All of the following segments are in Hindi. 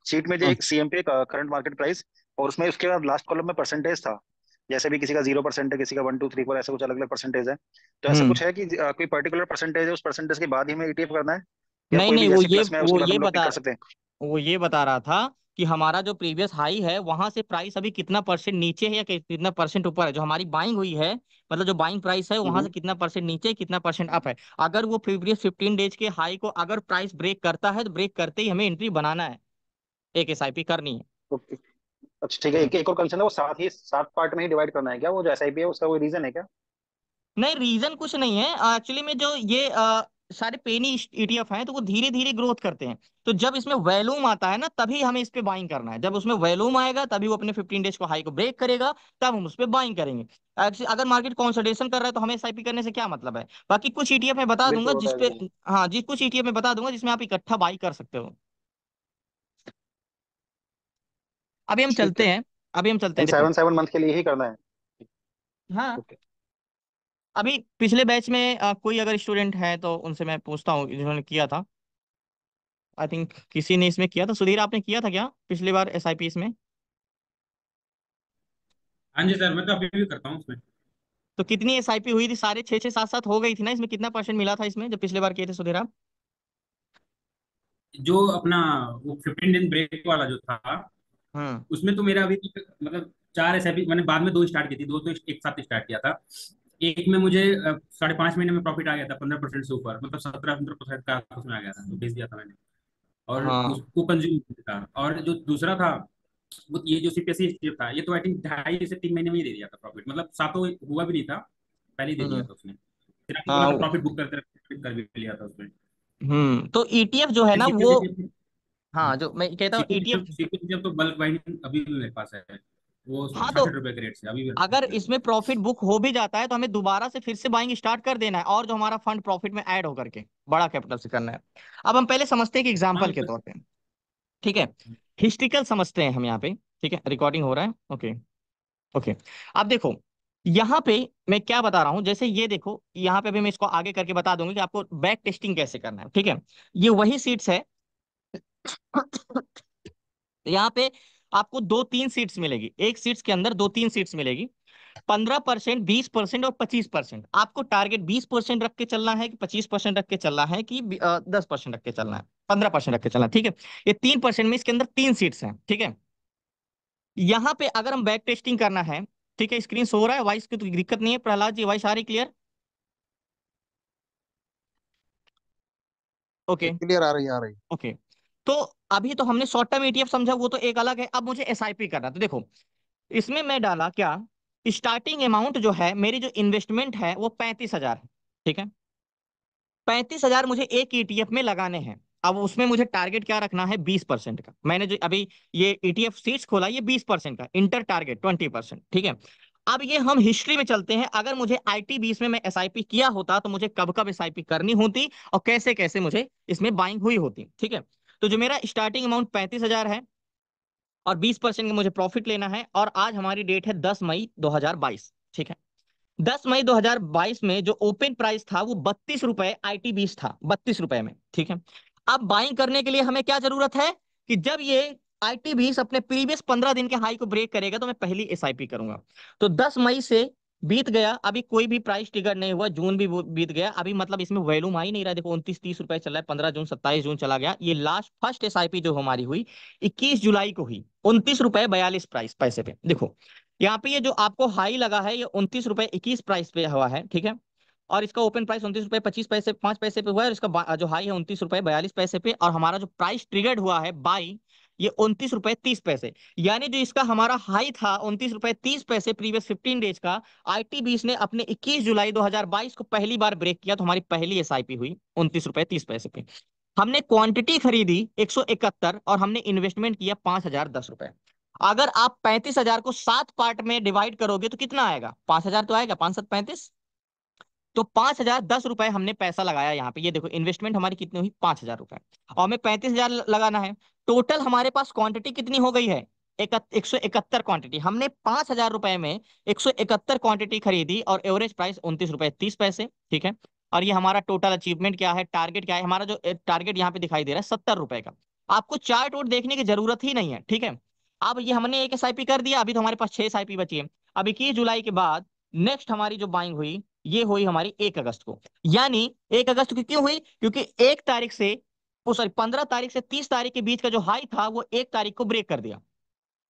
शीट में जो हम्म एक सीएमपी करंट मार्केट प्राइस, और उसमें उसके बाद लास्ट कॉलम में परसेंटेज था। जैसे भी किसी का 0% है, किसी का 1 2 3 4, ऐसे कुछ अलग अलग परसेंटेज है। तो ऐसा हम्म। कुछ है कि कोई पर्टिकुलर परसेंटेज है, उस परसेंटेज के बाद ही हमें ईटीएफ करना है, या नहीं कोई भी नहीं, जैसे प्लस में है उसके बाद हम लोग क्लिक कर सकते हैं? वो ये बता रहा था कि हमारा जो प्रीवियस हाई है वहां से प्राइस अभी कितना परसेंट नीचे है या कितना परसेंट ऊपर है, जो हमारी बाइंग हुई है, मतलब जो बाइंग प्राइस है वहां से हम्म। कितना परसेंट नीचे कितना परसेंट अप है। अगर वो प्रीवियस 15 डेज के हाई को अगर प्राइस ब्रेक करता है तो ब्रेक करते ही हमें एंट्री बनाना है, एक एसआईपी करनी है। ओके। अच्छा ठीक है, हम्म। एक और कंसर्न है, वो सात ही 7 पार्ट में ही डिवाइड करना है क्या, वो जो एसआईपी है उसका कोई रीजन है क्या? नहीं, रीजन कुछ नहीं है एक्चुअली में। जो ये सारे पेनी ईटीएफ हैं तो वो धीरे धीरे ग्रोथ करते हैं। तो जब इसमें वैल्यूम आता है ना तभी हमें इस पे बाइंग करना है। जब उसमें वैल्यूम आएगा तभी वो अपने 15 डेज को हाई को ब्रेक करेगा, तब हम उस पे बाइंग करेंगे। अगर मार्केट कंसोलिडेशन कर रहा है तो हमें एसआईपी करने से क्या मतलब है। बाकी कुछ ईटीएफ में बता दूंगा बिल्कुल, वो तो जिसपे, है। हाँ जी, कुछ ईटीएफ में बता दूंगा जिसमें आप इकट्ठा बाई कर सकते हो। अभी हम ठीक चलते है। हैं, अभी हम चलते इन हैं, देखो। 7 7 मंथ के लिए ही करना है? हाँ, ओके। अभी पिछले बैच में कोई अगर स्टूडेंट है तो उनसे मैं पूछता हूँ जिन्होंने किया था। आई थिंक किसी ने इसमें किया था। सुधीर, आपने किया था क्या पिछली बार एसआईपी इसमें? हाँ जी सर, मैं तो अभी भी करता हूँ उसमें। तो कितनी एसआईपी हुई थी? सारे छः छः सात सात हो गई थी ना? इसमें कितना परसेंट मिला था इसमें जो पिछली बार किए थे सुधीर आप? जो अपना वो 15 दिन ब्रेक वाला जो था, हम्म उसमें तो मेरा अभी तक मतलब 4 SIP मैंने बाद में 2 स्टार्ट की थी, 2 तो एक साथ स्टार्ट किया था। एक में मुझे 5.5 महीने में प्रॉफिट आ गया था 15% से ऊपर, मतलब 17-15% का उसमें आ गया था, तो बेच दिया था मैंने। और हाँ। उसको कंज्यूम था। और जो दूसरा था, वो ये जो CPSE था, ये तो आई थिंक 2.5 से 3 महीने में ही दे दिया था प्रॉफिट, मतलब सातों हुआ भी नहीं था, पहले ही दे दिया हम्म। था उसने। फिर आपने बोला हाँ था प्रॉफिट बुक कर भी लिया था उसमें। तो ईटीएफ जो है ना वो, सीपीएसई हाँ जो मैं कहता हूँ ईटीएफ। सीपीएसई तो बल्क बाइंडिंग अभी भी मेरे पास है, वो हाँ तो 66 रुपए के रेट से अभी भी अगर रखा है। इसमें प्रॉफिट बुक हो भी जाता है तो हमें दोबारा से फिर से बाइंग स्टार्ट कर देना है, और जो हमारा फंड प्रॉफिट में ऐड होकर के बड़ा कैपिटल से करना है। अब हम पहले समझते हैं कि हाँ एग्जाम्पल के उसमें। तौर पे, ठीक है, हिस्ट्रिकल समझते हैं हम यहाँ पे। ठीक है, रिकॉर्डिंग हो रहा है, ओके। ओके, अब देखो यहाँ पे मैं क्या बता रहा हूँ। जैसे ये देखो यहाँ पे भी मैं इसको आगे करके बता दूंगी कि आपको बैक टेस्टिंग कैसे करना है, ठीक है। ये वही सीट्स है। यहाँ पे आपको दो तीन सीट्स मिलेगी, एक सीट्स के अंदर दो तीन सीट्स मिलेगी। 15%, 20% और 25%। आपको टारगेट 20% रख के चलना है कि 25% रख के चलना है कि 10% रख के चलना है, 15% रख के चलना है, ठीक है। ये 3% में इसके अंदर तीन सीट्स हैं, ठीक है। यहाँ पे अगर हम बैक टेस्टिंग करना है, ठीक है, स्क्रीन सो रहा है, वॉइस की तो दिक्कत नहीं है प्रहलाद जी, वॉइस आ रही क्लियर? ओके। क्लियर आ रही आ रही। ओके, तो अभी तो हमने शॉर्ट टर्म ईटीएफ समझा, वो तो एक अलग है। अब मुझे एसआईपी करना है। तो देखो इसमें मैं डाला क्या, स्टार्टिंग अमाउंट जो है मेरी, जो इन्वेस्टमेंट है वो 35,000 है, ठीक है। 35,000 मुझे एक ईटीएफ में लगाने हैं। अब उसमें मुझे टारगेट क्या रखना है, 20% का। मैंने जो अभी ये ईटीएफ सीट्स खोला, ये 20% का, इंटर टारगेट 20%, ठीक है। अब ये हम हिस्ट्री में चलते हैं। अगर मुझे IT20 में मैं एसआईपी किया होता तो मुझे कब कब एसआईपी करनी होती और कैसे कैसे मुझे इसमें बाइंग हुई होती, ठीक है। तो जो मेरा स्टार्टिंग अमाउंट 35,000 है और 20% का मुझे प्रॉफिट लेना है, और आज हमारी डेट है 10 मई 2022, ठीक है। 10 मई 2022 में जो ओपन प्राइस था वो 32 रुपए IT20 था, 32 रुपए में, ठीक है। अब बाइंग करने के लिए हमें क्या जरूरत है कि जब ये IT20 अपने प्रीवियस 15 दिन के हाई को ब्रेक करेगा तो मैं पहली एसआईपी करूंगा। तो 10 मई से बीत गया, अभी कोई भी प्राइस ट्रिगर नहीं हुआ, जून भी बीत गया, अभी मतलब इसमें वैल्यूम आ ही नहीं रहा। देखो 29-30 रुपए चल रहा है, 15 जून 27 जून चला गया। ये लास्ट फर्स्ट एसआईपी जो हमारी हुई 21 जुलाई को हुई, 29 रुपए 42 प्राइस पैसे पे। देखो यहाँ पे ये जो आपको हाई लगा है ये 29 रुपए 21 प्राइस पे हुआ है, ठीक है। और इसका ओपन प्राइस 29 रुपए 25 पैसे 5 पैसे पे हुआ है, और इसका जो हाई है 29 रुपए 42 पैसे पे, और हमारा जो प्राइस ट्रिगर्ड हुआ है बाई, ये 29 रुपए 30 पैसे। यानी जो इसका हमारा हाई था 29 रुपए 30 पैसे प्रीवियस 15 डेज का, IT20 ने अपने 21 जुलाई 2022 को पहली बार ब्रेक किया, तो हमारी पहली एसआईपी हुई 29 रुपए 30 पैसे पे। हमने क्वांटिटी खरीदी 171 और हमने इन्वेस्टमेंट किया 5,010 रुपए। अगर आप 35,000 को 7 पार्ट में डिवाइड करोगे तो कितना आएगा, 5,000 तो आएगा, 5 7 35। तो 5,010 रुपए हमने पैसा लगाया यहाँ पे। ये देखो इन्वेस्टमेंट हमारी कितनी हुई, 5,000 रुपए, और हमें 35,000 लगाना है। टोटल हमारे पास क्वांटिटी कितनी हो गई है, 171 क्वांटिटी। हमने 5,000 रुपए में 171 क्वांटिटी खरीदी, और एवरेज प्राइस 29 रुपए 30 पैसे, ठीक है। और ये हमारा टोटल अचीवमेंट क्या है, टारगेट क्या है हमारा, जो टारगेट यहाँ पे दिखाई दे रहा है 70 रुपए का। आपको चार्ट वोट देखने की जरूरत ही नहीं है, ठीक है। अब ये हमने एक एसआईपी कर दिया, अभी तो हमारे पास 6 एसआईपी बची है। अब 21 जुलाई के बाद नेक्स्ट हमारी जो बाइंग हुई ये हुई हमारी 1 अगस्त को। यानी 1 अगस्त को क्यों हुई? क्योंकि 1 तारीख से, ओ सॉरी 15 तारीख से 30 तारीख के बीच का जो हाई था वो 1 तारीख को ब्रेक कर दिया,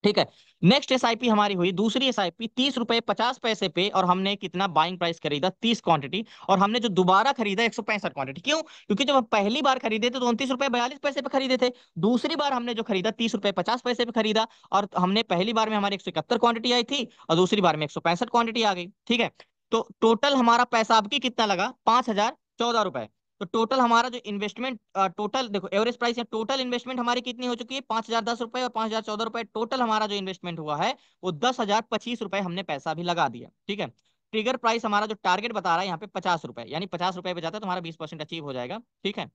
ठीक है। नेक्स्ट एसआईपी हमारी हुई, दूसरी एसआईपी 30 रुपए 50 पैसे पे, और हमने कितना बाइंग प्राइस खरीदा? 30 क्वांटिटी। और हमने जो दोबारा खरीदा 165 क्वांटिटी। क्यों? क्योंकि जब हम पहली बार खरीदे थे तो 29 रुपए 42 पैसे पे खरीदे थे। दूसरी बार हमने जो खरीदा 30 रुपए 50 पैसे पे खरीदा, और हमने पहली बार में हमारी 171 क्वांटिटी आई थी और दूसरी बार में 165 क्वांटिटी आ गई, ठीक है। तो टोटल हमारा पैसा आपकी कितना लगा? 5,014 रुपए। तो टोटल हमारा जो इन्वेस्टमेंट, टोटल देखो एवरेज प्राइस या टोटल इन्वेस्टमेंट हमारी कितनी हो चुकी है? 5,010 रुपए और 5,014 रुपए। टोटल हमारा जो इन्वेस्टमेंट हुआ है वो 10,025 रुपए हमने पैसा भी लगा दिया, ठीक है। ट्रिगर प्राइस हमारा जो टारगेट बता रहा है यहाँ पे 50 रुपए, यानी 50 रुपए पे जाता है तो हमारा 20% अचीव हो जाएगा, ठीक है।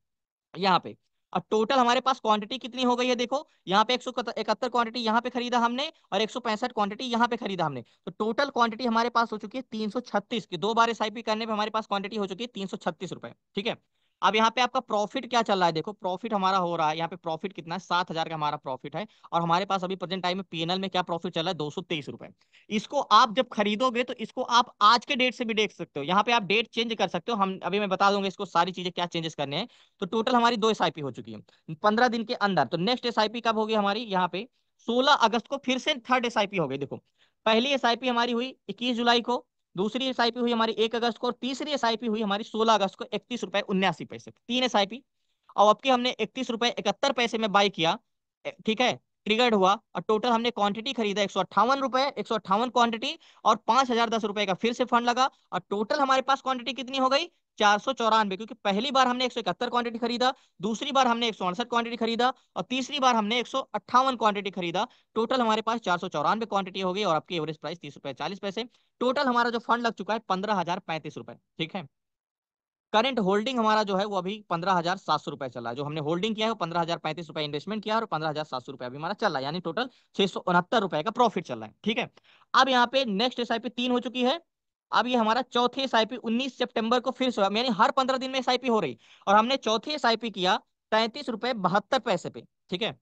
यहाँ पे अब टोटल हमारे पास क्वांटिटी कितनी हो गई है? देखो यहाँ पे 171 क्वांटिटी यहाँ पे खरीदा हमने और 165 क्वांटिटी यहाँ पे खरीदा हमने। तो टोटल क्वांटिटी हमारे पास हो चुकी है 336 की। 2 बार एसआईपी करने पे हमारे पास क्वांटिटी हो चुकी है 336 रुपए, ठीक है। अब यहाँ पे आपका प्रॉफिट क्या चल रहा है? देखो प्रॉफिट हमारा हो रहा है यहाँ पे, प्रॉफिट कितना है? 7,000 का हमारा प्रॉफिट है। और हमारे पास अभी प्रेजेंट टाइम में पीएनएल में क्या प्रॉफिट चल रहा है? 223 रुपए। इसको आप जब खरीदोगे तो इसको आप आज के डेट से भी देख सकते हो, यहाँ पे आप डेट चेंज कर सकते हो। हम अभी मैं बता दूंगा इसको सारी चीजें क्या चेंजेस करने हैं। तो टोटल हमारी 2 एसआईपी हो चुकी है 15 दिन के अंदर। तो नेक्स्ट एसआईपी कब होगी हमारी? यहाँ पे 16 अगस्त को फिर से थर्ड एसआईपी हो गई। देखो पहली एसआईपी हमारी हुई 21 जुलाई को, दूसरी एसआईपी हुई हमारी 1 अगस्त को, और तीसरी एसआईपी हुई हमारी 16 अगस्त को 31 रुपए 79 पैसे। 3 एसआईपी। और अब की हमने 31 रुपए 71 पैसे में बाई किया, ठीक है। ट्रिगर्ड हुआ और टोटल हमने क्वांटिटी खरीदा 158 रुपए, 158 क्वांटिटी, और 5,010 रुपए का फिर से फंड लगा। और टोटल हमारे पास क्वांटिटी कितनी हो गई? 494। क्योंकि पहली बार हमने 171 क्वांटिटी खरीदा, दूसरी बार हमने 168 क्वांटिटी खरीदा, और तीसरी बार हमने 158 क्वांटिटी खरीदा। टोटल हमारे पास 494 क्वांटिटी हो गई और आपकी एवरेज प्राइस 30 रुपए 40 पैसे। टोटल हमारा जो फंड लग चुका है 15,035 रुपए, ठीक है। करंट होल्डिंग हमारा जो है वो अभी 15,700 रुपए चल रहा है। जो हमने होल्डिंग किया है वो 15,035 रुपए इन्वेस्टमेंट किया है और 15,700 रुपए अभी हमारा चल रहा है, यानी टोटल 669 रुपए का प्रॉफिट चल रहा है, ठीक है। अब यहाँ पे नेक्स्ट एसआईपी 3 हो चुकी है। अब ये हमारा चौथी एसआईपी 19 सितंबर को फिर से हुआ, यानी हर 15 दिन में एसआईपी हो रही। और हमने चौथी एसआईपी किया 33 रुपए 72 पैसे पे, ठीक है।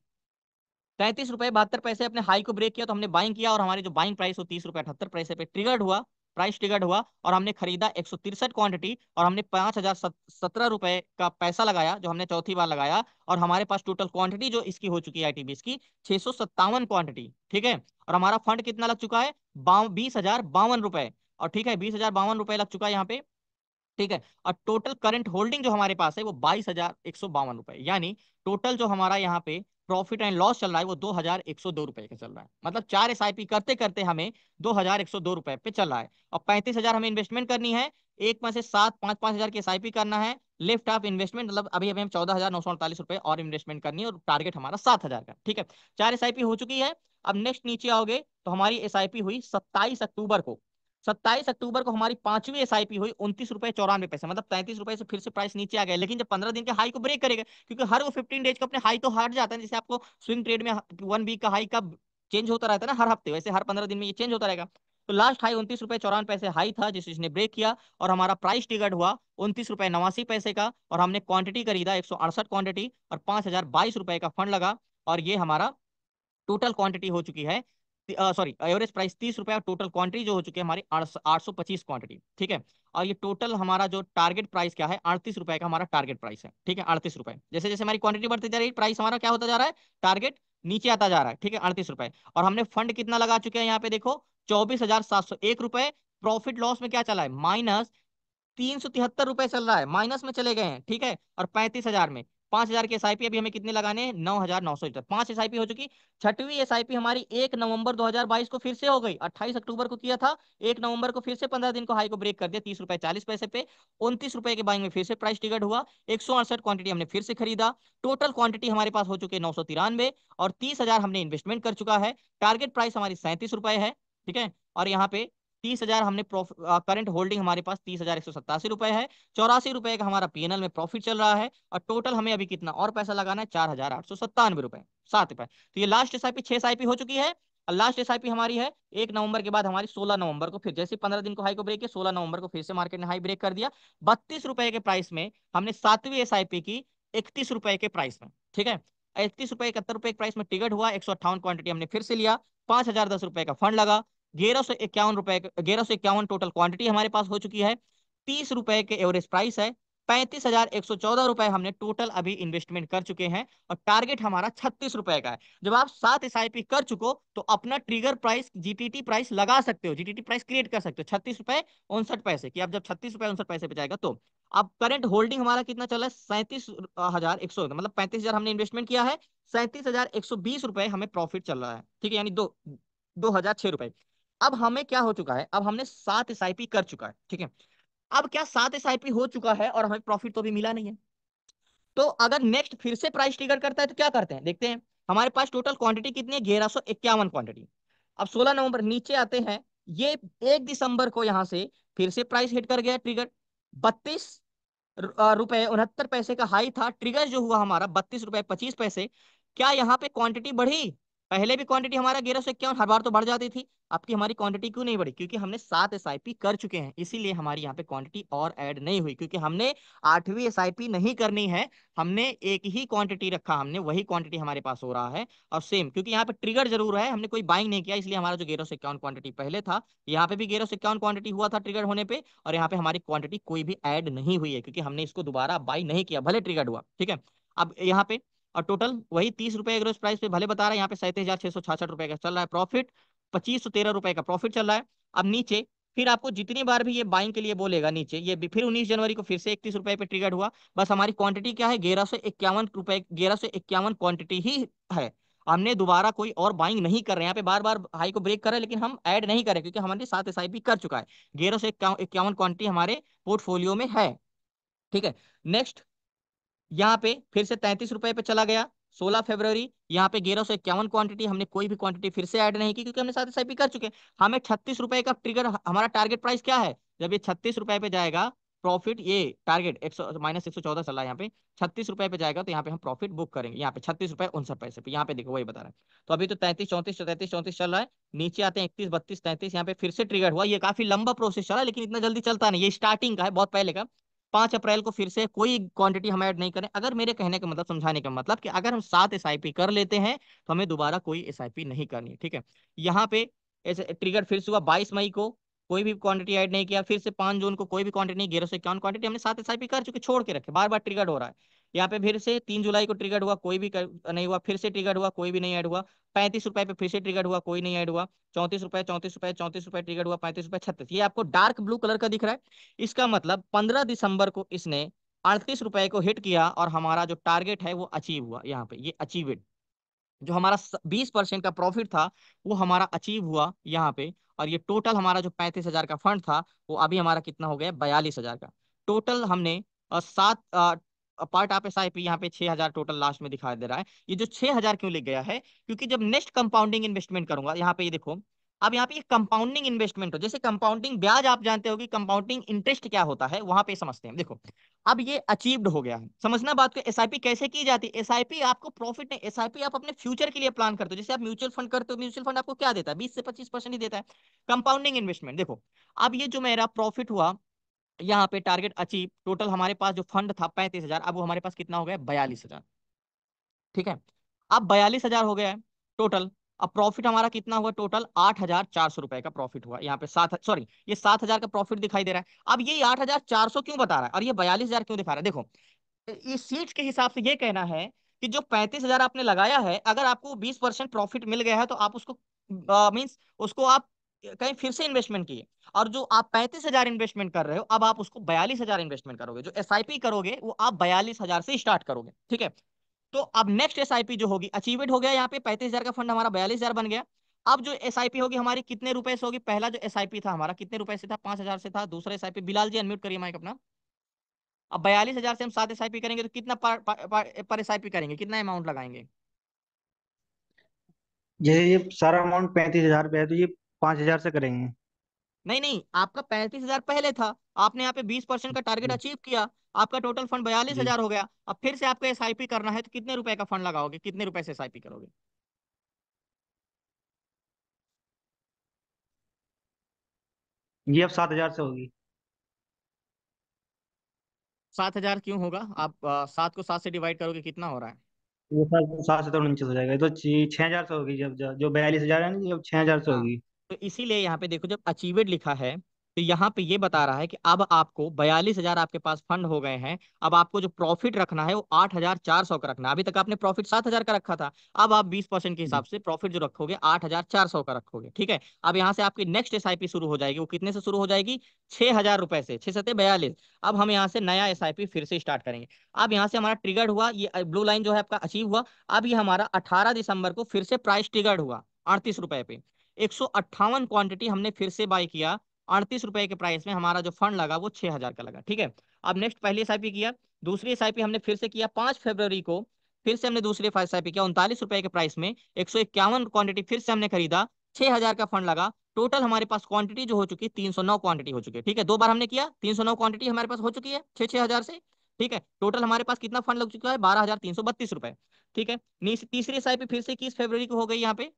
33 रुपए 72 पैसे अपने हाई को ब्रेक किया तो हमने बाइंग किया, और हमारी जो बाइंग प्राइस हो 30 रुपए 78 पैसे पे ट्रिगर्ड हुआ, प्राइस ट्रिगर्ड हुआ, और हमने खरीदा 163 क्वांटिटी, और हमने 5,017 रुपए का पैसा लगाया जो हमने चौथी बार लगाया। और हमारे पास टोटल क्वांटिटी जो इसकी हो चुकी है आईटीबीएस की 657 क्वांटिटी, ठीक है। और हमारा फंड कितना लग चुका है? 20,052 रुपए। और ठीक है 20,052 रुपए लग चुका है यहाँ पे, ठीक है। और टोटल करंट होल्डिंग जो हमारे पास है वो 22,152 रुपए, यानी टोटल जो हमारा यहाँ पे प्रॉफिट एंड लॉस चल रहा है वो 2,102 रुपए का चल रहा है। मतलब 4 एसआईपी करते करते हमें 2,102 रुपए पे चल रहा है। और 35,000 हमें इन्वेस्टमेंट करनी है, एक में से 7 5 5 हजार की एसआईपी करना है। लिफ्ट ऑफ इन्वेस्टमेंट मतलब अभी अभी हम 14,948 रुपए और इन्वेस्टमेंट करनी है, और टारगेट हमारा 7,000 का, ठीक है। 4 एसआईपी हो चुकी है। अब नेक्स्ट नीचे आओगे तो हमारी एसआईपी हुई 27 अक्टूबर को। 27 अक्टूबर को हमारी पांचवी एसआईपी हुई 29 रुपए 94 पैसे, मतलब 33 रुपए से फिर से प्राइस नीचे आ गया। लेकिन जब 15 दिन के हाई को ब्रेक करेगा, क्योंकि हर वो 15 डेज का अपने हाई तो हट जाता है, जैसे आपको स्विंग ट्रेड में 1 वीक का हाई कब चेंज होता रहता है ना हर हफ्ते, वैसे हर 15 दिन में ये चेंज होता रहेगा। तो लास्ट हाई 29 रुपए 94 पैसे हाई था जिसे इसने ब्रेक किया, और हमारा प्राइस टिकट हुआ 29 रुपए 89 पैसे का, और हमने क्वांटिटी खरीदा 168 क्वांटिटी, और 5,022 रुपए का फंड लगा। और ये हमारा टोटल क्वांटिटी हो चुकी है, सॉरी एवरेज प्राइस 30 रुपए, और टोटल क्वांटिटी जो हो चुकी है हमारी 825 क्वांटिटी, ठीक है। और ये टोटल हमारा जो टारगेट प्राइस क्या है? 38 रुपए का हमारा टारगेट प्राइस है, ठीक है। 38 रुपए। जैसे जैसे हमारी क्वांटिटी बढ़ती जा रही है प्राइस हमारा क्या होता जा रहा है? टारगेट नीचे आता जा रहा है, ठीक है। 38 रुपए। और हमने फंड कितना लगा चुके हैं यहाँ पे देखो? 24,701 रुपए। प्रॉफिट लॉस में क्या चला है? -373 रुपए चल रहा है, माइनस में चले गए हैं, ठीक है। और 35,000 में 5,000 के एसआईपी अभी हमें कितने लगाने हैं? 9,900। 5 एसआईपी हो चुकी। छठवीं एसआईपी हमारी 1 नवंबर 2022 को फिर से हो गई। 28 अक्टूबर को किया था, 1 नवंबर को फिर से 15 दिन को हाई को ब्रेक कर दिया 30 रुपए 40 पैसे पे। 29 रुपए के बाइंग में फिर से प्राइस टिकट हुआ, 168 क्वांटिटी हमने फिर से खरीदा। टोटल क्वांटिटी हमारे पास हो चुकी है 993, और 30,000 हमने इन्वेस्टमेंट कर चुका है। टारगेट प्राइस हमारी 37 रुपए है, ठीक है। और यहाँ पे 30,000 हमने करंट होल्डिंग हमारे पास 30,187 रुपए है। 84 रुपए का हमारा पीएनएल में प्रॉफिट चल रहा है। और टोटल हमें अभी कितना और पैसा लगाना है? 4,897 रुपए 7 रुपए। तो ये लास्ट एसआईपी 6 एसआईपी हो चुकी है। और लास्ट एसआईपी हमारी है 1 नवंबर के बाद हमारी 16 नवंबर को, फिर जैसे 15 दिन को हाई को ब्रेक किया 16 नवंबर को फिर से मार्केट ने हाई ब्रेक कर दिया 32 रुपए के प्राइस में। हमने 7वीं एसआईपी की 31 रुपए के प्राइस में, ठीक है। 31 रुपए 71 रुपए प्राइस में ट्रिगर्ड हुआ, 158 क्वांटिटी हमने फिर से लिया, 5,010 रुपए का फंड लगा, 1151 रुपए, 1151 टोटल क्वांटिटी हमारे पास हो चुकी है, 30 रुपए के एवरेज प्राइस है, 35,114 रुपए हमने टोटल अभी इन्वेस्टमेंट कर चुके हैं, और टारगेट हमारा 36 रुपए का है। जब आप 7 SIP कर चुको तो अपना ट्रिगर प्राइस जीटीटी प्राइस लगा सकते हो, जीटीटी प्राइस क्रिएट कर सकते हो 36 रुपए 59 पैसे की। अब जब 36 रुपए 59 पैसे पे जाएगा तो अब करंट होल्डिंग हमारा कितना चला है, 37,100, मतलब 35,000 हमने इन्वेस्टमेंट किया है, 37,120 रुपए हमें प्रॉफिट चल रहा है, ठीक है, यानी 2,006 रुपए। अब हमें क्या हो चुका है, अब हमने 7 SIP कर चुका है, ठीक है। अब क्या 7 SIP हो चुका है और हमें प्रॉफिट तो अभी मिला नहीं है, तो अगर नेक्स्ट फिर से प्राइस ट्रिगर करता है तो क्या करते हैं, देखते हैं। हमारे पास टोटल क्वांटिटी कितनी है, 1151 क्वांटिटी। अब 16 नवंबर नीचे आते हैं, ये 1 दिसंबर को यहां से फिर से प्राइस हिट कर गया ट्रिगर, 32 रुपए 69 पैसे का हाई था, ट्रिगर जो हुआ हमारा 32 रुपए 25 पैसे। क्या यहाँ पे क्वांटिटी बढ़ी, पहले भी क्वांटिटी हमारा 1151 हर बार तो बढ़ जाती थी, आपकी हमारी क्वांटिटी क्यों नहीं बढ़ी, क्योंकि हमने 7 SIP कर चुके हैं, इसीलिए हमारी यहाँ पे क्वांटिटी और ऐड नहीं हुई, क्योंकि हमने 8वीं SIP नहीं करनी है, हमने एक ही क्वांटिटी रखा, हमने वही क्वांटिटी हमारे पास हो रहा है। और सेम क्योंकि यहाँ पे ट्रिगर जरूर है, हमने कोई बाइंग नहीं किया, इसलिए हमारा जो 1151 क्वांटिटी पहले था, यहाँ पे भी 1151 क्वांटिटी हुआ था ट्रिगर होने पे, और यहाँ पे हमारी क्वांटिटी कोई भी ऐड नहीं हुई है, क्योंकि हमने इसको दोबारा बाई नहीं किया, भले ट्रिगर्ड हुआ, ठीक है। अब यहाँ पे और टोटल वही 30 रुपए एग्रोस प्राइस पे भले बता रहा है, यहाँ पे 37,666 रुपए का चल रहा है प्रॉफिट, 2513 रुपए का प्रॉफिट चल रहा है। अब नीचे फिर आपको जितनी बार भी ये बाइंग के लिए बोलेगा, नीचे ये भी फिर 19 जनवरी को फिर से 31 रुपए पे ट्रिगर्ड हुआ, बस हमारी क्वांटिटी क्या है, 1151 रुपए, 1151 क्वांटिटी ही है, हमने दोबारा कोई और बाइंग नहीं कर रहे हैं, यहाँ पे बार बार हाई को ब्रेक कर रहे हैं, लेकिन हम ऐड नहीं करें क्योंकि हमारे 7 SIP कर चुका है, 1151 क्वांटिटी हमारे पोर्टफोलियो में है, ठीक है। नेक्स्ट यहाँ पे फिर से 33 रुपए पे चला गया, 16 फरवरी, यहाँ पे 1151 क्वांटिटी, हमने कोई भी क्वांटिटी फिर से ऐड नहीं की क्योंकि हमने 7 SIP कर चुके हैं। हमें 36 रुपए का ट्रिगर, हमारा टारगेट प्राइस क्या है, जब ये 36 रुपए पे जाएगा प्रॉफिट, ये टारगेट 100 -114 चल रहा है यहाँ पे, 36 रुपए पे जाएगा तो यहाँ पे हम प्रॉफिट बुक करेंगे, यहाँ पे 36 रुपए 59 पैसे पे, यहाँ पे देखो वही बता रहा है। तो अभी तो 33 34 चल रहा है, नीचे आते हैं 31 32 33, यहाँ पे फिर से ट्रिगर हुआ, ये काफी लंबा प्रोसेस चला लेकिन इतना जल्दी चलता नहीं, ये स्टार्टिंग का है, बहुत पहले का। 5 अप्रैल को फिर से कोई क्वांटिटी हम ऐड नहीं करें, अगर मेरे कहने का मतलब, समझाने का मतलब कि अगर हम 7 SIP कर लेते हैं तो हमें दोबारा कोई SIP नहीं करनी है, ठीक है। यहाँ पे ऐसे ट्रिगर फिर से हुआ 22 मई को, कोई भी क्वांटिटी ऐड नहीं किया, फिर से 5 जून को कोई भी क्वांटिटी नहीं, 1151 क्वांटिटी हमने 7 SIP कर चुके, छोड़ के रखे, बार बार ट्रिगर हो रहा है। यहाँ पे फिर से 3 जुलाई को ट्रिगर हुआ, कोई भी नहीं हुआ, फिर से ट्रिगर हुआ, कोई भी नहीं ऐड हुआ, 35 रुपए पे फिर से ट्रिगर हुआ, कोई नहीं ऐड हुआ, 34 रुपए 34 रुपए 34 रुपए ट्रिगर हुआ, 35 रुपए 36, ये आपको डार्क ब्लू कलर का दिख रहा है, इसका मतलब 15 दिसंबर को इसने 38 रुपए को हिट किया और हमारा जो टारगेट है वो अचीव हुआ, यहाँ पे ये अचीवेड, जो हमारा 20% का प्रॉफिट था वो हमारा अचीव हुआ यहाँ पे। और ये टोटल हमारा जो 35,000 का फंड था वो अभी हमारा कितना हो गया, 42,000 का। टोटल हमने 7 पार्ट आप SIP, यहाँ पे 6,000 टोटल लास्ट में दिखाई दे रहा है। ये जो 6,000 क्यों लिख गया है, क्योंकि जब नेक्स्ट कंपाउंडिंग इन्वेस्टमेंट करूंगा, यहाँ पे ये देखो, अब यहाँ पे ये कंपाउंडिंग इन्वेस्टमेंट हो, जैसे कंपाउंडिंग ब्याज आप जानते हो कि कंपाउंडिंग इंटरेस्ट क्या होता है, वहां पे समझते हैं, देखो। अब ये अचीव्ड हो गया है, समझना बात को। SIP कैसे की जाती है, SIP आपको प्रॉफिट नहीं, SIP आप अपने फ्यूचर के लिए प्लान करते हो, जैसे आप म्यूचुअल फंड करते हो, म्यूचुअल फंड आपको क्या देता है, 20 से 25% ही देता है। कंपाउंडिंग इन्वेस्टमेंट देखो, अब ये जो मेरा प्रॉफिट हुआ, यहाँ पे टारगेट अचीव, टोटल हमारे पास जो फंड था 35,000, अब वो हमारे पास कितना हो गया, 42,000, ठीक है। अब 42,000 हो गया है टोटल। अब प्रॉफिट हमारा कितना हुआ, टोटल 8,400 रुपए का प्रॉफिट हुआ, यहाँ पे 7, ये 7,000 का प्रॉफिट दिखाई दे रहा है। अब ये 8,400 क्यों बता रहा है और ये 42,000 क्यों दिखा रहा है, देखो, इस सीट्स के हिसाब से ये कहना है कि जो 35,000 आपने लगाया है, अगर आपको 20% प्रॉफिट मिल गया है तो आप उसको मीन्स उसको आप कहीं फिर से इन्वेस्टमेंट किए, और जो आप 35,000 इन्वेस्टमेंट कर रहे हो, अब आप उसको 42,000 इन्वेस्टमेंट करोगे, जो SIP करोगे वो आप 42,000 से स्टार्ट करोगे, ठीक है। तो अब नेक्स्ट SIP जो होगी, अचीवेड हो गया, यहाँ पे 35,000 का फंड हमारा 42,000 बन गया। अब जो SIP होगी हमारी कितने रुपए से होगी, पहला जो SIP था हमारा कितने रुपए से था, 5,000 से था, दूसरा SIP, बिलाल जी अनम्यूट करिए माइक अपना। अब 42,000 से हम 7 SIP करेंगे तो कितना पर SIP करेंगे, कितना अमाउंट लगाएंगे। ये सारा अमाउंट 35,000 पे है तो ये 5,000 से करेंगे। नहीं नहीं, आपका 35,000 पहले था, आपने यहाँ पे 20% का टारगेट जी। अचीव किया, आपका टोटल फंड बयालीस जी हजार हो गया। अब फिर से आपको SIP करना है तो कितने रुपए का फंड लगाओगे, कितने रुपए से SIP करोगे। 7,000 से होगी। 7,000 क्यों होगा, आप 7 को 7 से डिवाइड करोगे कितना हो रहा है। ये सब 7 7 49 हो जाएगा, ये तो 6,000 से होगी, जब जो 42,000 है ना, जब 6,000 से हाँ, होगी। तो इसीलिए यहाँ पे देखो, जब अचीवेड लिखा है तो यहाँ पे ये बता रहा है कि अब आपको 42,000 आपके पास फंड हो गए हैं। अब आपको जो प्रॉफिट रखना है वो 8,400 का रखना है। अभी तक आपने प्रॉफिट 7,000 का रखा था, अब आप 20% के हिसाब से प्रॉफिट जो रखोगे 8,400 का रखोगे। ठीक है, अब यहाँ से आपकी नेक्स्ट एसआईपी शुरू हो जाएगी। वो कितने से शुरू हो जाएगी? 6,000 रुपए से, 6 7 42। अब हम यहाँ से नया एसआईपी फिर से स्टार्ट करेंगे। अब यहाँ से हमारा ट्रिगर्ड हुआ, ये ब्लू लाइन जो है आपका अचीव हुआ। अब ये हमारा 18 दिसंबर को फिर से प्राइस ट्रिगर्ड हुआ 38 रुपए पे। 158 क्वांटिटी हमने फिर से बाय किया 38 रुपए के प्राइस में। हमारा जो फंड लगा वो 6,000 का लगा। ठीक है, अब नेक्स्ट पहली एसआईपी किया, दूसरी एसआईपी हमने फिर से किया 5 फरवरी को। फिर से हमने दूसरी एसआईपी किया 39 रुपए के प्राइस में। 151 क्वांटिटी फिर से हमने खरीदा, 6,000 का फंड लगा। टोटल हमारे पास क्वांटिटी जो हो चुकी है 309 क्वांटिटी हो चुकी है। ठीक है, 2 बार हमने किया, 309 क्वांटिटी हमारे पास हो चुकी है 6 6 हजार से। ठीक है, टोटल हमारे पास कितना फंड लग चुका है? 12,332 रुपए। ठीक है, तीसरी एसआईपी फिर से 21 फरवरी को हो गई यहाँ पे।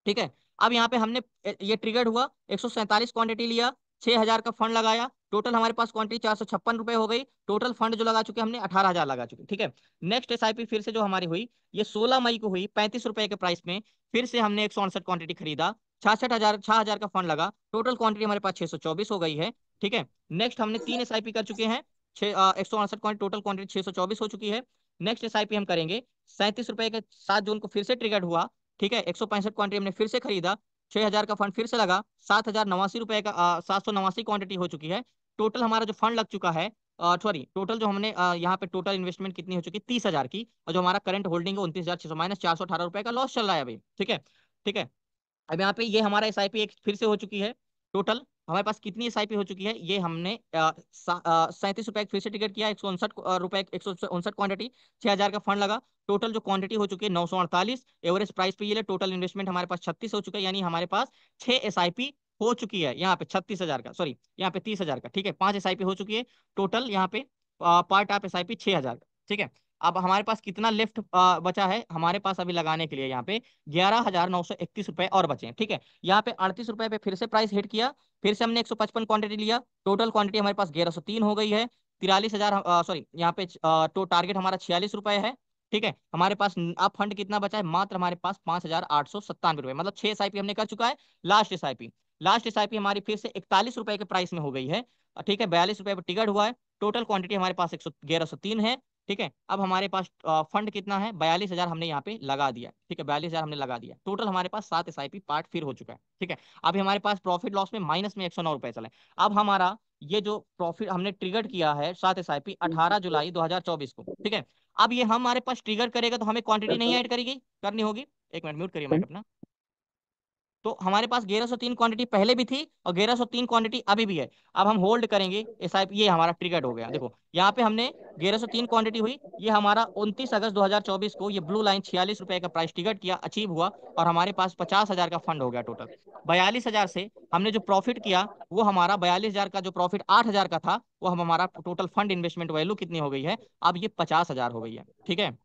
ठीक है, अब यहाँ पे हमने ये ट्रिगर्ड हुआ, 147 क्वांटिटी लिया, 6,000 का फंड लगाया। टोटल हमारे पास क्वांटिटी 456 रुपए हो गई। टोटल फंड जो लगा चुके हमने 18,000 लगा चुके। ठीक है, नेक्स्ट एसआईपी फिर से जो हमारी हुई, ये 16 मई को हुई 35 रुपए के प्राइस में। फिर से हमने 168 क्वांटिटी खरीदा, 66,000 का फंड लगा। टोटल क्वांटिटी हमारे पास 624 हो गई है। ठीक है, नेक्स्ट हमने 3 एसआईपी कर चुके हैं, 168 क्वांटिटी, टोटल क्वांटिटी 624 हो चुकी है। नेक्स्ट एसआईपी हम करेंगे 37 रुपए के 7 जून को फिर से ट्रिगर्ड हुआ। ठीक है, 165 क्वांटिटी हमने फिर से खरीदा, 6,000 का फंड फिर से लगा, 7,089 रुपए का 789 क्वांटिटी हो चुकी है। टोटल हमारा जो फंड लग चुका है, सॉरी, टोटल जो हमने यहाँ पे टोटल इन्वेस्टमेंट कितनी हो चुकी है? 30,000 की। और जो हमारा करंट होल्डिंग है 29,600 माइनस 418 रुपए का लॉस चल रहा है अभी। ठीक है, ठीक है, अब यहाँ पे ये हमारा एसआईपी एक फिर से हो चुकी है। टोटल हमारे पास कितनी एसआईपी हो चुकी है? ये हमने 37 रुपए फिर से टिकट किया, 159 रुपए, 159 क्वांटिटी, 6,000 का फंड लगा। टोटल जो क्वांटिटी हो चुकी है 948। एवरेज प्राइस पे ये ले, टोटल इन्वेस्टमेंट हमारे पास 36 हो चुका है। यानी हमारे पास 6 एसआईपी हो चुकी है यहाँ पे 36,000 का, सॉरी यहाँ पे 30,000 का। ठीक है, 5 एसआईपी हो चुकी है टोटल यहाँ पे, पार्ट ऑफ एसआईपी 6,000 का। ठीक है, अब हमारे पास कितना लेफ्ट बचा है हमारे पास अभी लगाने के लिए? यहाँ पे 11,931 रुपए और बचे हैं। ठीक है, यहाँ पे 38 रुपए पे फिर से प्राइस हिट किया। फिर से हमने 155 क्वांटिटी लिया, टोटल क्वांटिटी हमारे पास 1,103 हो गई है। 43,000, सॉरी यहाँ पे तो टारगेट हमारा 46 रुपए है। ठीक है, हमारे पास अब फंड कितना बचा है? मात्र हमारे पास 5,897 रुपए, मतलब 6 एसआईपी हमने कर चुका है। लास्ट एसआईपी हमारी फिर से 41 रुपए के प्राइस में हो गई है। ठीक है, 42 रुपए पर टिकट हुआ है। टोटल क्वांटिटी हमारे पास 1,103 है। ठीक है, अब हमारे पास फंड कितना है? 42,000 हमने यहाँ पे लगा दिया। ठीक है, 42,000 हमने लगा दिया। टोटल हमारे पास 7 एसआईपी पार्ट फिर हो चुका है। ठीक है, अभी हमारे पास प्रॉफिट लॉस में माइनस में 109 रुपए चले। अब हमारा ये जो प्रॉफिट हमने ट्रिगर किया है 7 एसआईपी 18 जुलाई 2024 को। ठीक है, अब ये हमारे पास ट्रिगर करेगा तो हमें क्वांटिटी नहीं ऐड करेगी, करनी होगी। एक मिनट म्यूट करिए माइक अपना। तो हमारे पास 1,103 क्वांटिटी पहले भी थी और 1,103 क्वांटिटी अभी भी है। अब हम होल्ड करेंगे एसआईपी, ये हमारा ट्रिगर्ड हो गया। देखो यहाँ पे हमने 1,103 क्वांटिटी हुई, ये हमारा 29 अगस्त 2024 को ये ब्लू लाइन 46 रुपए का प्राइस टिकट किया, अचीव हुआ। और हमारे पास 50,000 का फंड हो गया टोटल। 42,000 से हमने जो प्रॉफिट किया वो हमारा 42,000 का जो प्रॉफिट 8,000 का था, वो हम हमारा टोटल फंड इन्वेस्टमेंट वैल्यू कितनी हो गई है? अब ये 50,000 हो गई है। ठीक है,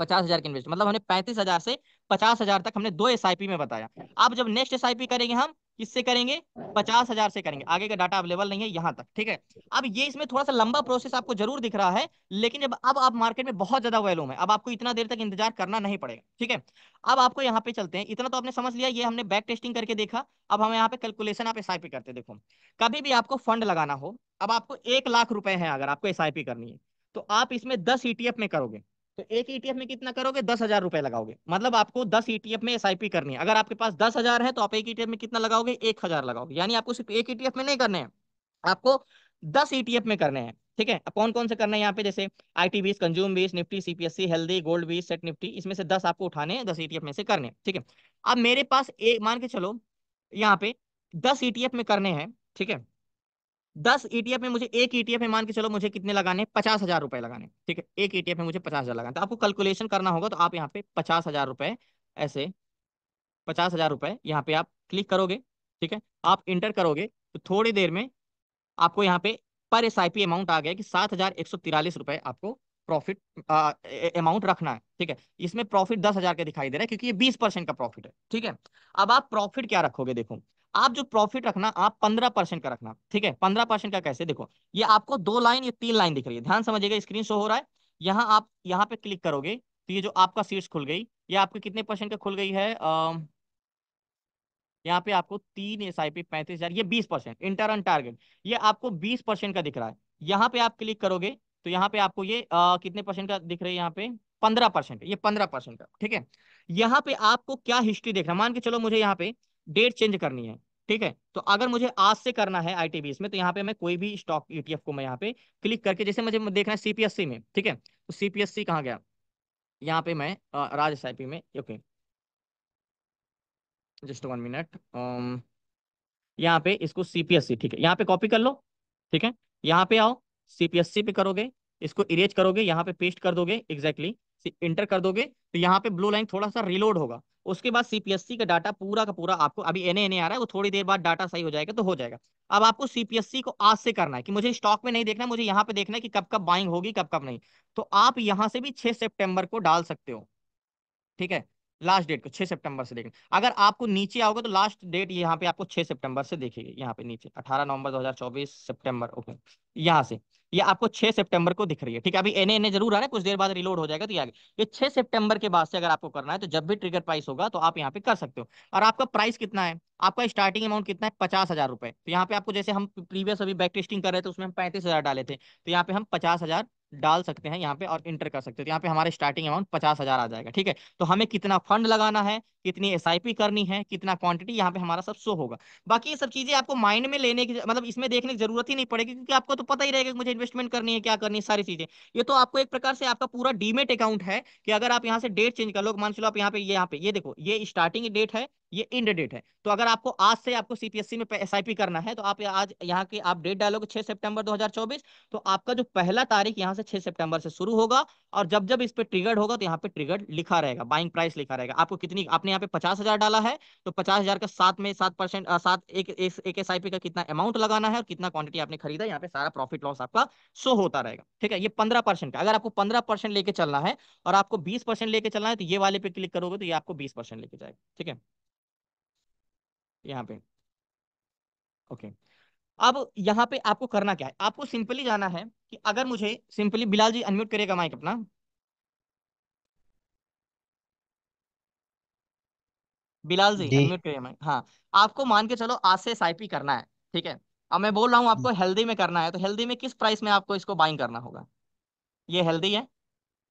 50,000 की इन्वेस्ट, मतलब हमने 35,000 से 50,000 तक हमने 2 एसआईपी में बताया। अब जब नेक्स्ट एसआईपी करेंगे हम किससे करेंगे? 50,000 से करेंगे। आगे का डाटा अवेलेबल नहीं है यहाँ तक। ठीक है, अब ये इसमें थोड़ा सा लंबा प्रोसेस आपको जरूर दिख रहा है, लेकिन जब अब आप मार्केट में बहुत ज्यादा वॉल्यूम है, अब आपको इतना देर तक इंतजार करना नहीं पड़ेगा। ठीक है, अब आपको यहाँ पे चलते हैं। इतना तो आपने समझ लिया, ये हमने बैक टेस्टिंग करके देखा। अब हम यहाँ पे कैलकुलेशन आप एसआईपी करते देखो। कभी भी आपको फंड लगाना हो, अब आपको 1 लाख रुपए है, अगर आपको एसआईपी करनी है तो आप इसमें 10 ईटीएफ में करोगे। तो एक ईटीएफ में कितना करोगे? 10,000 रुपए लगाओगे। मतलब आपको 10 ईटीएफ में एसआईपी करनी है। अगर आपके पास 10,000 है तो आप एक ईटीएफ में कितना लगाओगे? 1,000 लगाओगे। यानी आपको सिर्फ एक ईटीएफ में नहीं करने हैं, आपको 10 ईटीएफ में करने हैं। ठीक है, अब कौन कौन से करना है यहाँ पे? जैसे आईटी बीस, कंज्यूम बीस, निफ्टी, सीपीएससी, हेल्दी, गोल्ड बीस, सेट निफ्टी, इसमें से 10 आपको उठाने हैं, 10 ईटीएफ में से करने हैं। ठीक है, अब मेरे पास एक मान के चलो यहाँ पे 10 ईटीएफ में करने हैं। ठीक है, 10 ईटीएफ में मुझे, एक ईटीएफ में मान के चलो मुझे कितने लगाने? 50,000 रुपए लगाने। ठीक है, एक ईटीएफ में मुझे 50,000 लगाने, तो आपको कैलकुलेशन करना होगा। तो आप यहाँ पे 50,000 रुपए, ऐसे 50,000 रुपए यहाँ पे आप क्लिक करोगे। ठीक है, आप इंटर करोगे तो थोड़ी देर में आपको यहाँ पे पर एसआईपी अमाउंट आ गया कि 7,143 रुपए आपको प्रॉफिट अमाउंट रखना है। ठीक है, इसमें प्रॉफिट 10,000 का दिखाई दे रहा है क्योंकि ये 20% का प्रॉफिट है। ठीक है, अब आप प्रॉफिट क्या रखोगे? देखो, आप जो प्रॉफिट रखना आप 15% का रखना। ठीक है, 15% का कैसे? देखो, ये आपको 2 लाइन या 3 लाइन दिख रही है, ध्यान समझिएगा, स्क्रीन शो हो रहा है। यहाँ आप यहाँ पे क्लिक करोगे तो ये जो आपका सीट्स खुल गई, ये आपके कितने परसेंट का खुल गई है? यहाँ पे आपको 3 SIP 35,000, ये 20% इंटर ऑन टारगेट, ये आपको 20% का दिख रहा है। यहाँ पे आप क्लिक करोगे तो यहाँ पे आपको ये कितने परसेंट का दिख रहा है? यहाँ पे 15%, ये 15% का, ठीक है। यहाँ पे आपको क्या हिस्ट्री देखना, मान के चलो मुझे यहाँ पे डेट चेंज करनी है, ठीक है। तो अगर मुझे आज से करना है ITBs में, तो यहाँ पे मैं कोई भी स्टॉक ETF को मैं यहाँ पे क्लिक करके, जैसे मुझे देखना है CPSC में, ठीक है, तो CPSC कहाँ गया? यहाँ पे मैं राज SIP में, ओके, जस्ट 1 मिनट, यहाँ पे इसको CPSC, ठीक है, यहाँ पे कॉपी कर लो, ठीक है। यहाँ पे आओ, CPSC पे करोगे, इसको इरेज करोगे, यहाँ पे पेस्ट कर दोगे, एग्जैक्टली इंटर कर दोगे, तो यहाँ पे ब्लू लाइन थोड़ा सा रिलोड होगा। उसके बाद CPSC का डाटा पूरा का पूरा आपको, अभी NA आ रहा है, वो थोड़ी देर बाद डाटा सही हो जाएगा तो हो जाएगा। अब आपको CPSC को आज से करना है, कि मुझे स्टॉक में नहीं देखना है, मुझे यहाँ पे देखना है कि कब कब बाइंग होगी, कब कब नहीं। तो आप यहाँ से भी 6 सितंबर को डाल सकते हो, ठीक है। लास्ट डेट को 6 सितंबर से देखना, अगर आपको नीचे आओगे तो लास्ट डेट यहाँ पे आपको 6 सितंबर से देखेगी, यहाँ पे नीचे 18 नवंबर 2024 सितंबर, ओके, यहाँ से ये आपको 6 सितंबर को दिख रही है, ठीक है। अभी NA जरूर आ रहा है, कुछ देर बाद रिलोड हो जाएगा तो ये आगे, ये 6 सितंबर के बाद से अगर आपको करना है, तो जब भी ट्रिगर प्राइस होगा तो आप यहाँ पे कर सकते हो। और आपका प्राइस कितना है? आपका स्टार्टिंग अमाउंट कितना है? 50,000 रुपए। तो यहाँ पे आपको, जैसे हम प्रीवियस अभी बैक टेस्टिंग कर रहे थे, उसमें हम 35,000 डाले थे, तो यहाँ पे हम 50,000 डाल सकते हैं यहाँ पे और इंटर कर सकते हैं, तो यहाँ पे हमारे स्टार्टिंग अमाउंट 50,000 आ जाएगा, ठीक है। तो हमें कितना फंड लगाना है, कितनी SIP करनी है, कितना क्वांटिटी, यहाँ पे हमारा सब शो होगा। बाकी ये सब चीजें आपको माइंड में लेने की, मतलब इसमें देखने की जरूरत ही नहीं पड़ेगी, क्योंकि आपको तो पता ही रहेगा कि मुझे इन्वेस्टमेंट करनी है, क्या करनी है, सारी चीजें। ये तो आपको एक प्रकार से आपका पूरा डीमेट अकाउंट है, कि अगर आप यहाँ से डेट चेंज कर लो, मान चलो आप यहाँ पे ये देखो, ये स्टार्टिंग डेट है, ये एंड डेट है। तो अगर आपको आज से आपको CPSC में SIP करना है, तो आप आज यहाँ के आप डेट डालोगे 6 सितंबर 2024, तो आपका जो पहला तारीख यहाँ से 6 सितंबर से शुरू होगा, और जब जब इस पे ट्रिगर्ड होगा तो यहाँ पे ट्रिगर्ड लिखा रहेगा, बाइंग प्राइस लिखा रहेगा। आपको कितनी, आपने यहाँ पे 50,000 डाला है, तो 50,000 का 7% सात एक SIP का कितना अमाउंट लगाना है और कितना क्वांटिटी आपने खरीदा, यहाँ पे सारा प्रॉफिट लॉस आपका शो होता रहेगा, ठीक है। ये 15% का, अगर आपको 15% लेके चलना है और आपको 20% लेके चलना है, तो ये वाले पे क्लिक करोगे तो ये आपको 20% लेके जाएगा, ठीक है, यहाँ पे, ओके। अब यहाँ पे आपको करना क्या है? आपको सिंपली जाना है, कि अगर मुझे सिंपली, बिलाल जी अनम्यूट करेगा माइक अपना, बिलाल जी जी अनम्यूट करिए माइक, हाँ। आपको मान के चलो आज से SIP करना है, ठीक है। अब मैं बोल रहा हूँ आपको हेल्दी में करना है, तो हेल्दी में किस प्राइस में आपको इसको बाइंग करना होगा? ये हेल्दी है,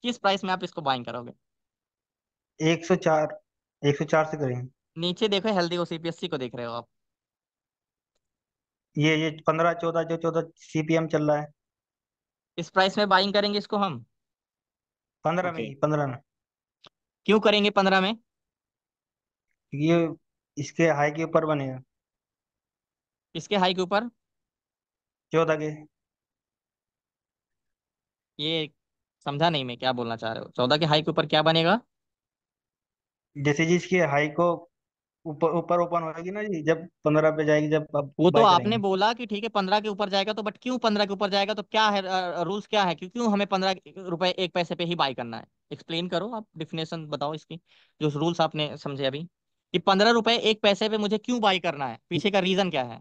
किस प्राइस में आप इसको बाइंग करोगे? 104, 104 से करेंगे। नीचे देखो, हेल्दी को, CPSC को देख रहे हो आप? ये 15 14, जो 14 CPM चल रहा है। इस प्राइस में बाइंग करेंगे इसको हम, 15 में ओके। ही, 15 में। क्यों करेंगे 15 में? ये इसके हाई के ऊपर बनेगा, इसके हाई के ऊपर? 14 के। ये समझा नहीं मैं, क्या बोलना चाह रहे हो? 14 के हाई के ऊपर क्या बनेगा? जैसे जी इसकी हाई को ऊपर ऊपर ओपन होगी ना जी, जब 15 पे जाएगी, जब आप वो तो बाय आपने करेंगे। बोला कि ठीक है 15 के ऊपर जाएगा, तो बट क्यों 15 के ऊपर जाएगा? तो क्या है, रूल्स क्या है, क्यों क्यों हमें 15 रुपए 1 पैसे पे ही बाई करना है? एक्सप्लेन करो, आप डिफिनेशन बताओ इसकी, जो रूल्स आपने समझे अभी, कि 15 रुपए 1 पैसे पे मुझे क्यों बाई करना है, पीछे का रीजन क्या है?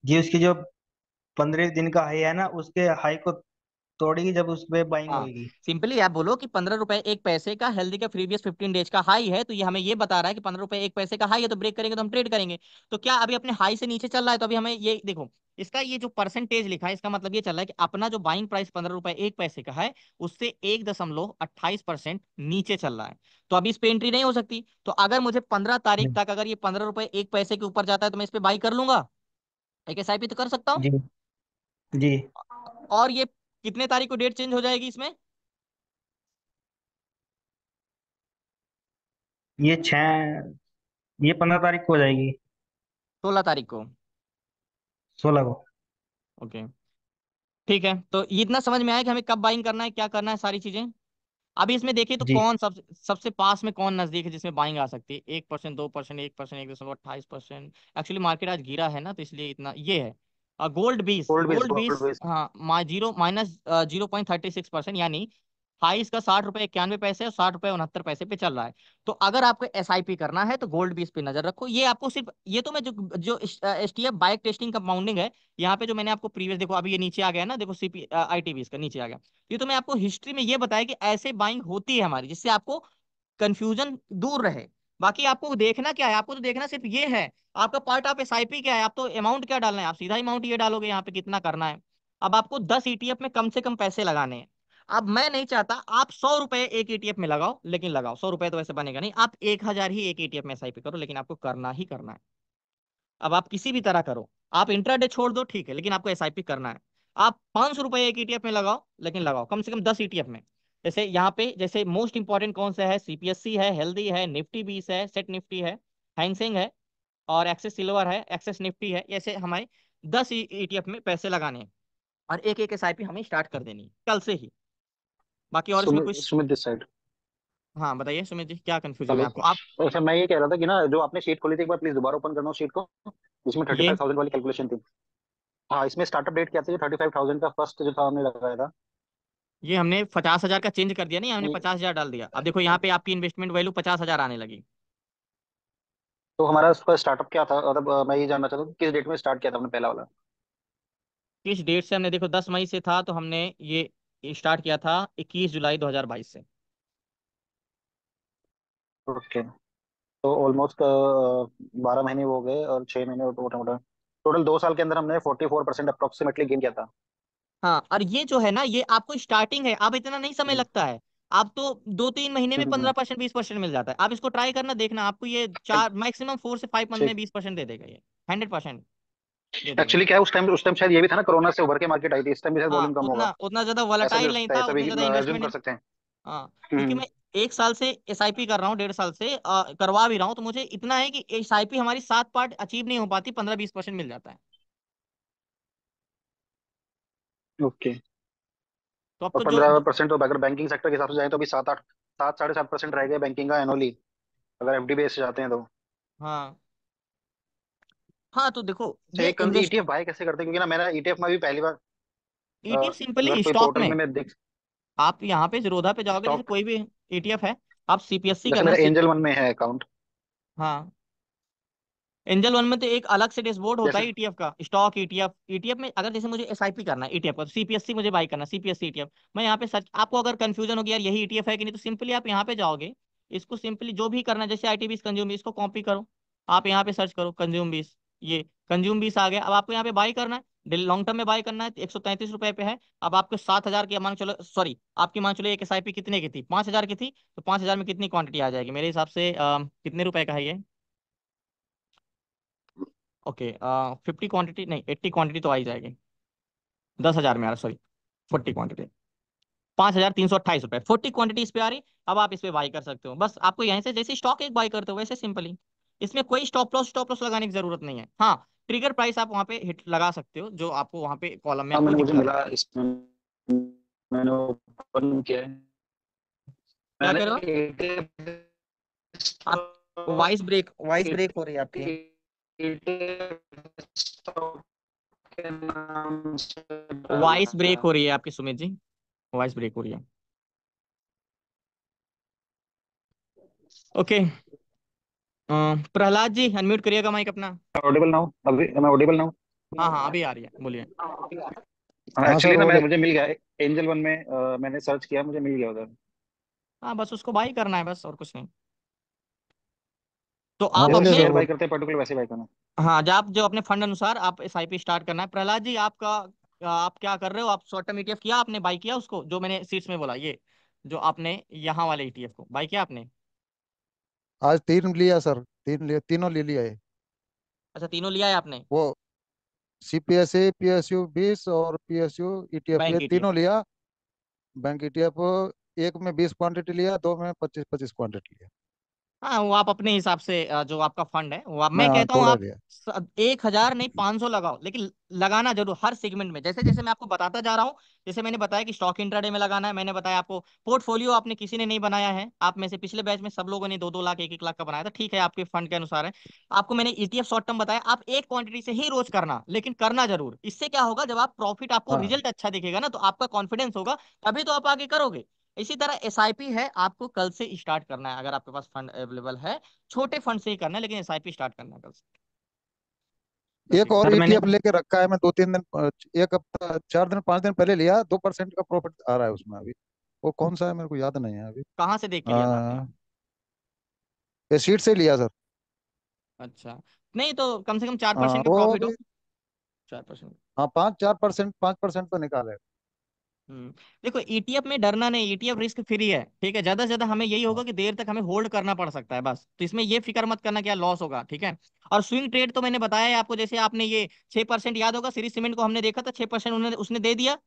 जी उसकी जो 15 दिन का हाई है ना, उसके हाई को तोड़ेगी जब उस पे बाइंग हाँ, होगी। सिंपली आप बोलो कि 15 रुपए 1 पैसे का हेल्दी का प्रीवियस 15 डेज का हाई है, तो ये हमें ये बता रहा है कि 15 रुपए 1 पैसे का हाई है, तो ब्रेक करेंगे तो हम ट्रेड करेंगे। तो क्या अभी अपने हाई से नीचे चल रहा है, तो अभी हमें ये देखो, इसका ये जो परसेंटेज लिखा है, इसका मतलब ये चल रहा है कि अपना जो बाइंग प्राइस 15 रुपए 1 पैसे का है, उससे 1.28% नीचे चल रहा है, तो अभी इस पे एंट्री नहीं हो सकती। तो अगर मुझे 15 तारीख तक अगर ये 15 रुपए 1 पैसे के ऊपर जाता है, तो मैं इस पे बाई कर लूंगा, एक SIP तो कर सकता हूँ। जी जी। और ये कितने तारीख को डेट चेंज हो जाएगी इसमें? ये 6, ये 15 तारीख को हो जाएगी। 16 तारीख को, 16 को। ओके, ठीक है। तो ये इतना समझ में आया कि हमें कब बाइंग करना है, क्या करना है, सारी चीजें। अभी इसमें देखिए तो जी कौन सबसे पास में, कौन नजदीक है जिसमें बाइंग आ सकती है? 1%, 2%, 1%, 1.28%। एक्चुअली मार्केट आज गिरा है ना, तो इसलिए इतना ये है। गोल्ड बीस, गोल्ड बेस, गोल्ड गोल्ड बीस, बेस। हाँ, जीरो माइनस 0.36%, यानी हाई इसका 60 रुपए 91 पैसे और 60 रुपए 69 पैसे पे चल रहा है। तो अगर आपको एसआईपी करना है तो गोल्ड बीस पे नजर रखो। ये आपको सिर्फ, ये तो मैं जो एसटीएफ बाइक टेस्टिंग कंपाउंडिंग है, यहाँ पे जो मैंने आपको प्रीवियस, देखो अभी ये नीचे आ गया ना, देखो सीपी आईटीबी का नीचे आ गया। ये तो मैं आपको हिस्ट्री में ये बताया कि ऐसे बाइंग होती है हमारी, जिससे आपको कंफ्यूजन दूर रहे। बाकी आपको देखना क्या है, आपको तो देखना सिर्फ ये है, आपका पार्ट ऑफ एसआईपी क्या है, आप तो अमाउंट क्या डालना है, आप सीधा अमाउंट ये डालोगे यहाँ पे कितना करना है। अब आपको 10 ईटीएफ में कम से कम पैसे लगाने हैं। अब मैं नहीं चाहता आप 100 रुपए एक ईटीएफ में लगाओ, लेकिन लगाओ 100 रुपए तो वैसे बनेगा नहीं, आप 1000 ही एक ईटीएफ में एसआईपी करो, लेकिन आपको करना ही करना है। अब आप किसी भी तरह करो, आप इंट्राडे छोड़ दो ठीक है, लेकिन आपको एसआईपी करना है। आप 500 रुपए एक ईटीएफ में लगाओ, लेकिन लगाओ कम से कम 10 ईटीएफ में। जैसे यहाँ पे जैसे मोस्ट इंपॉर्टेंट कौन सा है, सीपीएससी है, हेल्दी है, निफ्टी 20 है, सेट निफ्टी है, हैंगसेंग है, और एक्सेस सिल्वर है, एक्सेस निफ्टी है। ऐसे हमारे 10 ईटीएफ में पैसे लगाने हैं, और एक एक एसआईपी हमें स्टार्ट कर देनी है कल से ही। बाकी और इसमें सुमित कुछ? Sumit this side. हाँ बताइए सुमित जी, क्या कंफ्यूजन है हेलो। आपको? आप अच्छा, मैं ये कह रहा था कि ना, जो आपने शीट खोली थी, एक बार प्लीज दोबारा ओपन करना उस शीट को, जिसमें थर्टी ये फाइव थाउजेंड वाली कैलकुलेशन थी। हाँ, इसमें स्टार्टअप डेट क्या थी, 35,000 का फर्स्ट जो था हमने लगाया था। ये हमने 50,000 का चेंज कर दिया, नहीं हमने 50,000 डाल दिया। अब देखो यहाँ पे आपकी इन्वेस्टमेंट वैल्यू 50,000 आने लगी। तो हमारा उसका स्टार्टअप क्या था, मतलब मैं ये जानना चाहता हूँ कि किस डेट में स्टार्ट किया था हमने पहला वाला। किस डेट से हमने, देखो 10 मई से था, तो हमने ये स्टार्ट किया था 21 जुलाई 2022 से। ओके। तो ऑलमोस्ट 12 महीने वो हो गए, और 6 महीने मोटा मोटा, टोटल 2 साल के अंदर हमने 44% अप्रोक्सीमेटली गेन किया था। हाँ, और ये जो है ना, ये आपको स्टार्टिंग है, अब इतना नहीं समय हम्म, लगता है। आप तो 2-3 महीने में हम्म, 15% 20% मिल जाता है। आप इसको ट्राई करना, देखना आपको ये चार मैक्सिमम 4 से 5 मंथ में ठीक। 20% दे देगा, ये 100% दे देगा। एक्चुअली क्या है, उस टाइम शायद ये भी था ना, कोरोना से उभर के मार्केट आई थी, इस टाइम भी शायद हाँ, वॉल्यूम कम होगा। उतना उतना ज्यादा ऐसा भी हो वोलेटाइल नहीं सकता है, था, ऐसा भी उतनी ज्यादा एज्यूम कर इन्वेस्टमेंट। सकते हैं। हाँ, क्योंकि हम्म। मैं 1 साल से एसआईपी कर रहा हूँ, 1.5 साल से करवा भी रहा हूँ, तो मुझे इतना है कि एसआईपी हमारी 7 पार्ट अचीव नहीं हो पाती, 15-20% मिल जाता है। ओके। तो अब और तो जो 15% तो अगर बैंकिंग सेक्टर के हिसाब से जाए तो अभी 7-8 7 साढ़े 7% रह गए बैंकिंग का एनुअली, अगर एफडी बेस जाते हैं तो। हाँ हाँ, तो देखो अच्छा, ये एक इन्वेस्ट, ईटीएफ बाय कैसे करते हैं, क्योंकि ना मेरा ईटीएफ में भी पहली बार, ईटीएफ अगर सिंपली कोई स्टॉक पोर्टल में, में मैं देख, आप यहाँ पे जीरोधा पे जाओगे, जैसे स्टॉक, कोई भी ईटीएफ है, आप सीपीएससी जैसे करना मेरा सी, एंजल वन में है अकाउंट। हाँ, एंजल वन में तो एक अलग से डैशबोर्ड होता जैसे है ईटीएफ का, स्टॉक ईटीएफ। ईटीएफ में अगर जैसे मुझे एसआईपी करना है ईटीएफ का, तो सीपीएससी मुझे बाई करना, सीपीएससी ईटीएफ, मैं यहाँ पे सर्च, आपको अगर कंफ्यूजन हो गया यार यही ईटीएफ है कि नहीं, तो सिंपली आप यहाँ पे जाओगे, इसको सिंपली जो भी करना है, जैसे आईटीबीस कंज्यूम बीस, इसको कॉपी करो, आप यहाँ पे सर्च करो कंज्यूम बीस, ये कंज्यूम बीस आ गया। अब आपको यहाँ पे बाई करना है, लॉन्ग टर्म में बाई करना है, 133 रुपए पे है। अब आपको 7,000 की मान चलो, सॉरी आपकी मान चलो एक एसआईपी कितने की थी, 5,000 की थी, तो 5,000 में कितनी क्वांटिटी आ जाएगी मेरे हिसाब से, कितने रुपए का है ये, ओके 50 क्वांटिटी नहीं, 80 क्वांटिटी तो आ ही जाएगी, 10,000 में आ रहा, सॉरी 40 क्वांटिटी, 5,328 रुपए, 40 क्वांटिटी इस पे आ रही। अब आप इस पे बाई कर सकते हो, बस आपको यहीं से जैसे स्टॉक एक बाई करते हो वैसे सिंपली, इसमें कोई स्टॉप लॉस लगाने की जरूरत नहीं है। हाँ, ट्रिगर प्राइस आप वहां पे हिट लगा सकते हो, जो आपको वहां पे कॉलम में हाँ, आपको मैंने मुझे दिखता मिला रहे। इसमें, मैंने ओपन किया है। क्या मैंने कह रहे हो ETF आप? वॉइस ब्रेक हो रही है आपकी। के नाम से वॉइस डाला ब्रेक था। हो रही है आपकी सुमित जी, वॉइस ब्रेक हो रही है। ओके, प्रहलाद जी अनम्यूट करिएगा माइक अपना। ऑडिबल नाउ, अभी मैं ऑडिबल नाउ। हाँ हाँ, अभी आ रही है, बोलिए। हाँ एक्चुअली सर ना, मैं बोले। मुझे मिल गया एंजल वन में, मैंने सर्च किया, मुझे मिल गया उधर। हाँ, बस उसको बाई करना है बस, और कुछ नहीं। तो हाँ आप जैसे बोलिए अपने, सर शेयर बाय बोले। करते हैं पर्टिकुलर, वैसे बाय करना। हाँ, जब आप जो अपने फंड अनुसार आप एसआईपी स्टार्ट करना है। प्रहलाद जी आपका, आप क्या कर रहे हो, आप शॉर्ट टर्म ईटीएफ किया आपने, बाई किया उसको, जो मैंने सीट्स में बोला, ये जो आपने यहाँ वाले ईटीएफ को बाई किया आपने? आज तीन लिया सर, तीन लिया, तीनों ले लिया है। अच्छा, तीनों लिया है आपने? वो सीपीएसए, पीएसयू 20 और पीएसयू ईटीएफ, ये बैंक ईटीएफ? तीनों लिया। बैंक ईटीएफ एक में 20 क्वांटिटी लिया, दो में 25-25 क्वांटिटी लिया। हाँ, वो आप अपने हिसाब से जो आपका फंड है वो मैं हाँ कहता हूँ थोड़ा आप लिया। 1,000 नहीं 500 लगाओ, लेकिन लगाना जरूर हर सेगमेंट में, जैसे जैसे मैं आपको बताता जा रहा हूँ। जैसे मैंने बताया कि स्टॉक इंट्राडे में लगाना है, मैंने बताया आपको पोर्टफोलियो आपने किसी ने नहीं बनाया है, आप में से पिछले बैच में सब लोगों ने 2-2 लाख 1-1 लाख का बनाया था, ठीक है आपके फंड के अनुसार है। आपको मैंने ईटीएफ शॉर्ट टर्म बताया, आप एक क्वांटिटी से ही रोज करना, लेकिन करना जरूर। इससे क्या होगा, जब आप प्रॉफिट, आपको हाँ रिजल्ट अच्छा दिखेगा ना, तो आपका कॉन्फिडेंस होगा, तभी तो आप आगे करोगे। इसी तरह एसआईपी है, आपको कल से स्टार्ट करना है अगर आपके पास फंड अवेलेबल है। छोटे फंड से ही करना है, लेकिन एसआईपी स्टार्ट करना है कल से। बस एक इतना। और सर मैंने ईटीएफ लेके रखा है मैं, 2-3 दिन, एक हफ्ता, 4 दिन 5 दिन पहले लिया, 2% का प्रॉफिट आ रहा है उसमें अभी। वो कौन सा है मेरे को याद नहीं है अभी। कहाँ से देख के लिया था आपने? ये सीट से लिया सर। अच्छा, नहीं तो कम से कम 4% का वो प्रॉफिट हो। अभी, 4%। हाँ 5-4%, 5% तो निकाले। हम्म। देखो ईटीएफ में डरना नहीं, ईटीएफ रिस्क फ्री है, ठीक है। ज्यादा से ज्यादा हमें यही होगा हाँ कि देर तक हमें होल्ड करना पड़ सकता है बस, तो इसमें ये फिक्र मत करना क्या लॉस होगा, ठीक है। और स्विंग ट्रेड तो मैंने बताया है आपको, जैसे आपने ये 6% याद होगा, श्री सीमेंट को हमने देखा था 6% उन्होंने उसने दे दिया।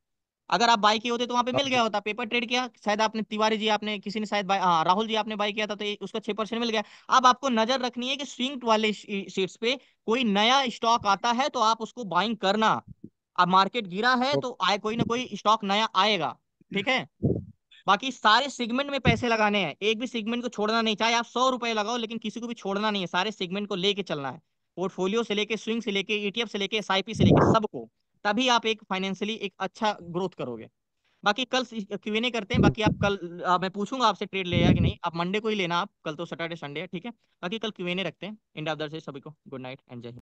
अगर आप बाई किए होते तो वहां पे हाँ मिल गया जी। होता, पेपर ट्रेड किया शायद आपने, तिवारी जी आपने, किसी ने शायद हाँ राहुल जी आपने बाई किया था, तो उसका 6% मिल गया। अब आपको नजर रखनी है कि स्विंग वाले सीट्स पे कोई नया स्टॉक आता है तो आप उसको बाइंग करना। अब मार्केट गिरा है तो तो आए कोई ना कोई स्टॉक नया आएगा, ठीक है। बाकी सारे सेगमेंट में पैसे लगाने हैं, एक भी सेगमेंट को छोड़ना नहीं, चाहे आप 100 रुपए लगाओ लेकिन किसी को भी छोड़ना नहीं है, सारे सेगमेंट को लेके चलना है। पोर्टफोलियो से लेके, स्विंग से लेके, ईटीएफ से लेके, एसआईपी से लेके, सबको। तभी आप एक फाइनेंशियली एक अच्छा ग्रोथ करोगे। बाकी कल क्यूएनए करते हैं, बाकी आप कल मैं पूछूंगा आपसे ट्रेड लेगा कि नहीं, आप मंडे को ही लेना, आप कल तो सैटरडे संडे है, ठीक है। बाकी कल क्यूएनए रखते हैं। इंड ऑफ द डे सभी को गुड नाइट एंड जय हिंद।